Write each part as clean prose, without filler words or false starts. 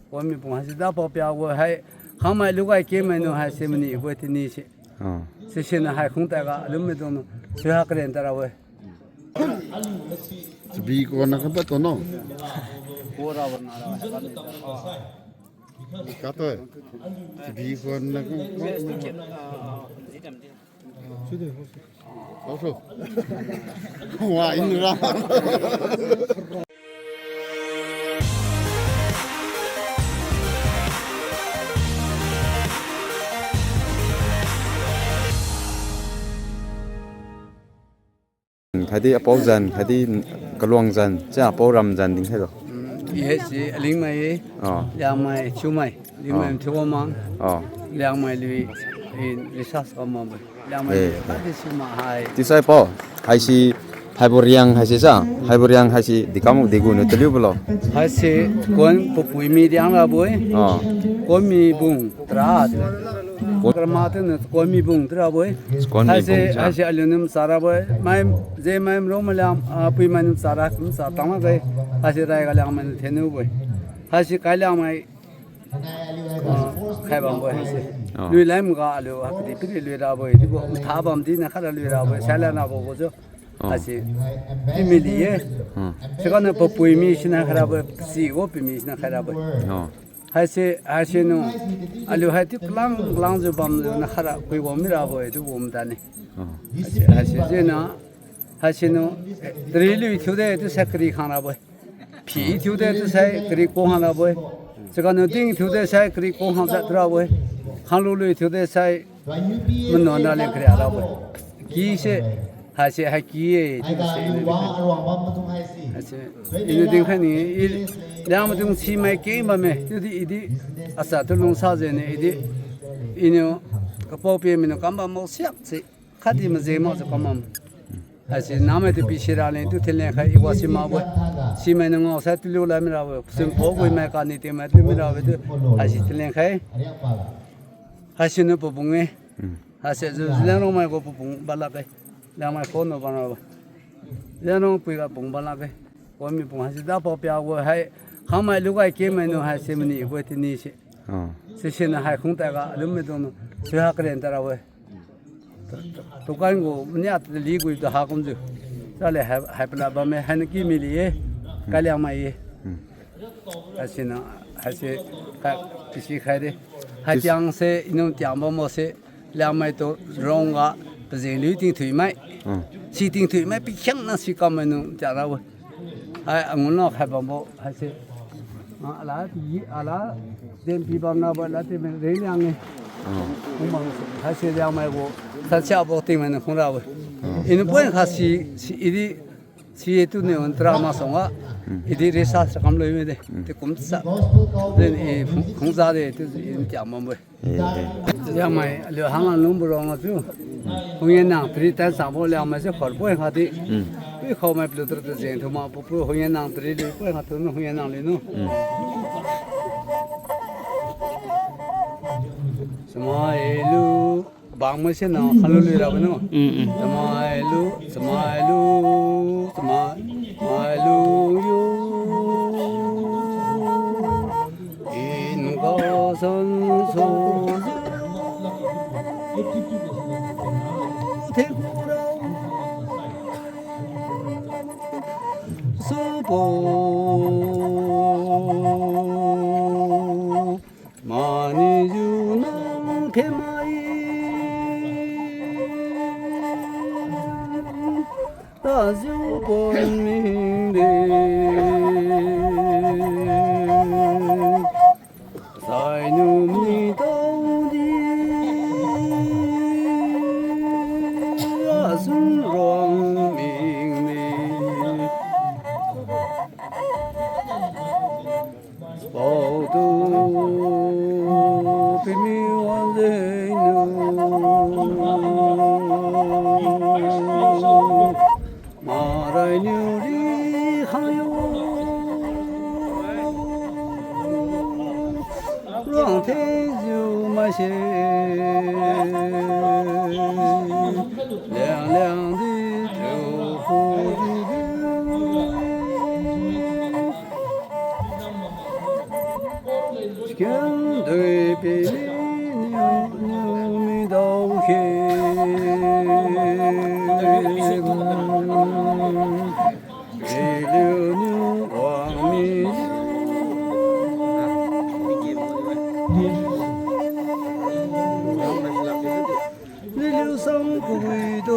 我们不还是大保镖，我还航买六块钱买弄还什么呢？我的那些，这些呢还空大个，那么多呢，最好个人得了喂。Sabi ko na ka ba to no? Ora warna lah. Kato eh. Sabi ko na ka. Oso. Wah ini lah. Hadi apau zan, hadi kaluang zan, cha apau ram zan ding hello. Yes, ling mai, liang mai, chu mai, ling mai chu mang, liang mai lui, research mang, liang mai, hadi chu mai hai. Tisai po, hai si hai boriang hai si sa, hai boriang hai si di kamu di gun teliu belo. Hai si kon pupui mi liang la boy, kon mi bung terat. Kermatan komi bung teraboy, hasil alunum saraboy, main je main romalam api main sarak satama gay, hasil rai galang main thenu boy, hasil kalang main khai bang boy hasil, lui laim ga alu akdi piri lui raboy, dibo thabam di nak ada lui raboy, saya na bogo jo, hasil pimiliye, sekarang popui mi sina kharaboy, si go pimi sina kharaboy. 하시 노 알루 하티 클랑 좀 나하라 거기 오미라고 해도 옴다네 하시 제나 하시노 드릴리 교대도 색그리 하나 봐 피 교대도 색 그리 고 하나 봐 제가 너띵 교대 색 그리 고 하나 들어봐 한루리 교대 색 문노나래 그래 알아봐 기세 하시 하기에 하시 이거 딩하니 량무등 치마에 게임하면 이디 아싸 들롱 사제네 이디 이뇨 그포피에면 감바 뭐 시작지 카디면 제모서 감만 하시 남에도 비시라네 또 틀린 가 이거시 마고 치마는 거 사틀로라미라고 무슨 보고 이마 가니 때문에 때문에라고 하시 틀린 가 하시는 부분에 하시 저 말고 부분 발라게 량말 폰노 바나 량노 뿌이가 봉 발라게 원미 봉 하시 다 법하고 해航买六块钱买弄还什么呢？我的那些，这些呢还空大个，那么多呢，最好个人得了喂。都干过，人家离过都下工作，这里还不来把没还能几米的，改2买耶，还是呢，还是必须开的，还讲是弄点么么是2买都容啊，不是6定退买，7定退买比强那是干么弄加了喂，还我那还不么还是。ala den pibam na ba la te men re liang ne mong ha se liang mai go sa cha bo te men khong ra bo in point kha si tu ne on drama songa idi re sa kam lo me de te kum sa den e khong za de tu in kya mo bo liang mai le hang an lung bo nga chu hong yen na tri tan sa bo liang mai se khor bo kha de 이 가오마이 블루드르드 젠 도마 포프로 호연낭 드릴리 포에 같은 호연낭 리노 스마일루 방마세나 할룰루라고노 스마일루 인가선 소지 수고 많이 주는 개마이 다주 본민데 사이누미 다우디 아순랑 모두 비밀한 데는 말하유리 하요 랑태주 마세 량량的天对比你都黑，流牛王米。流上归多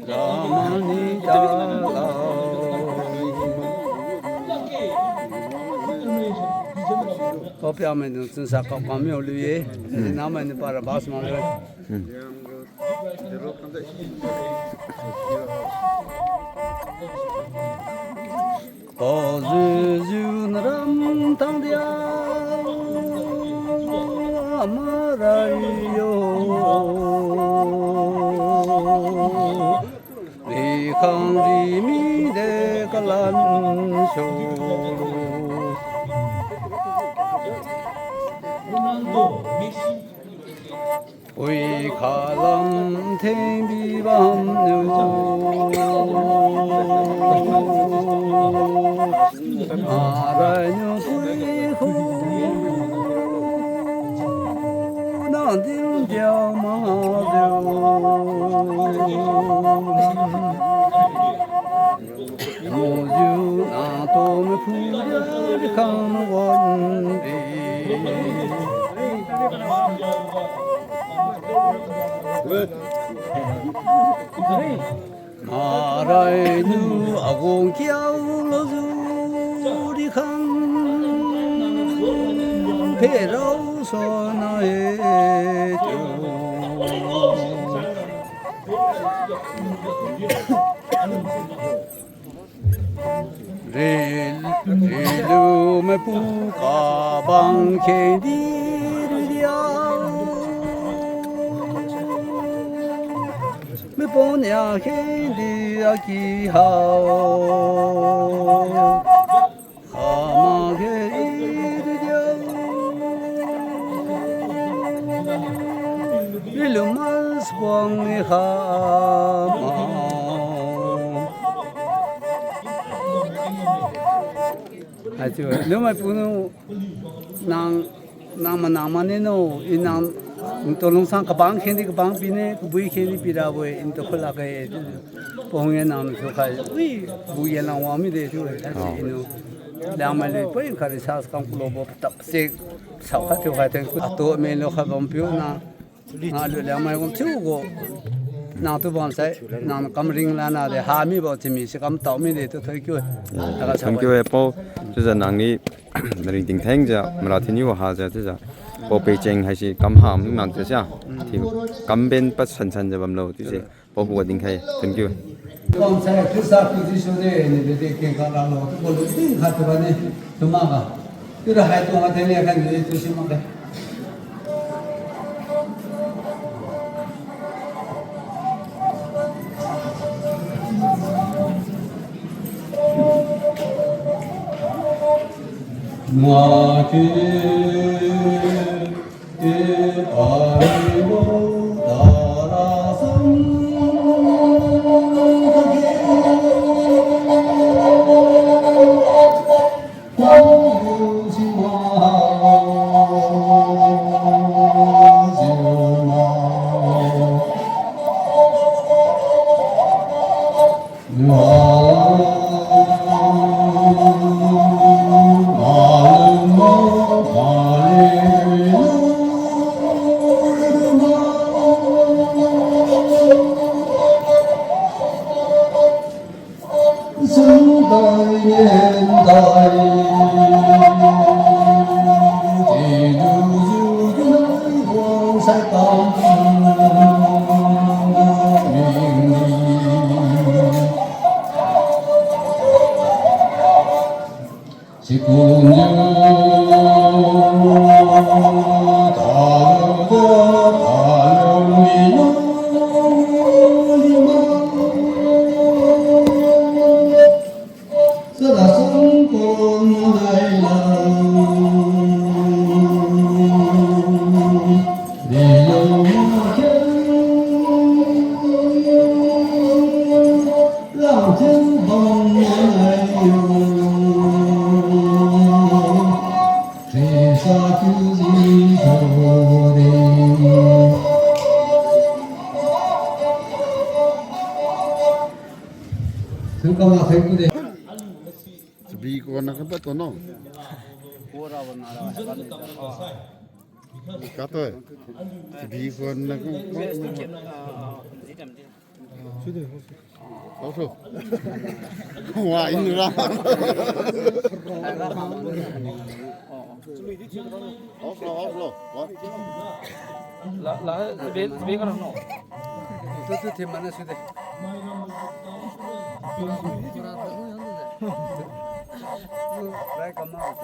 가만히 따라 거피하면 진짜 감이 올리에 남은 para bas만 어즈주나람 당디야 아마라요 리강리미 데갈란쇼 위 가람 탱비밤요 아라뇨 소리호 난딩자마죠 모주 나도메 부랴리칸 원비 아라이누 아공 기아울러주리칸 배라우서나에도 릴루메 부가방 캔디르리아 메보냐 캔디아 기하오 하마게 이르랴 릴루만 스광이 하마 아주 너무 부는 나만에노 이난 인도롱상 가방 캔디 가방 비네 부이 캔디 비라고 인도 콜라게 봉에 나는 조카이 위 부이랑 와미데 저 사실은 나만에 põe 카리사스 kamkulobo tapse 사카토 같은 또 메로 가범표나 나를 나만 좀 치우고 나도 본사에 나는 감링 라나데 하미 버티미 시감 떠미데 또 토이교 다가 참교에 보 저자 낭리 링팅 탱자 마라티니와 하자 저자 보베쟁 하시 감함 만저자 티 감벤 빠 산산자 밤로 디제 보부가 딩카에 참교 본사에 크사 포지션에 있는데 ken가라로 또 띵 하트바네 도마가 그래 활동하 되네 약간 조심하게 마게 아이고 따라서 잠깐만 댓글에 비거나 그거 또 너. 뭐라고 나라 까토. 비거나 그. 어서. 와 있느라. 어서. 또 팀만에 쓰대 라이카 마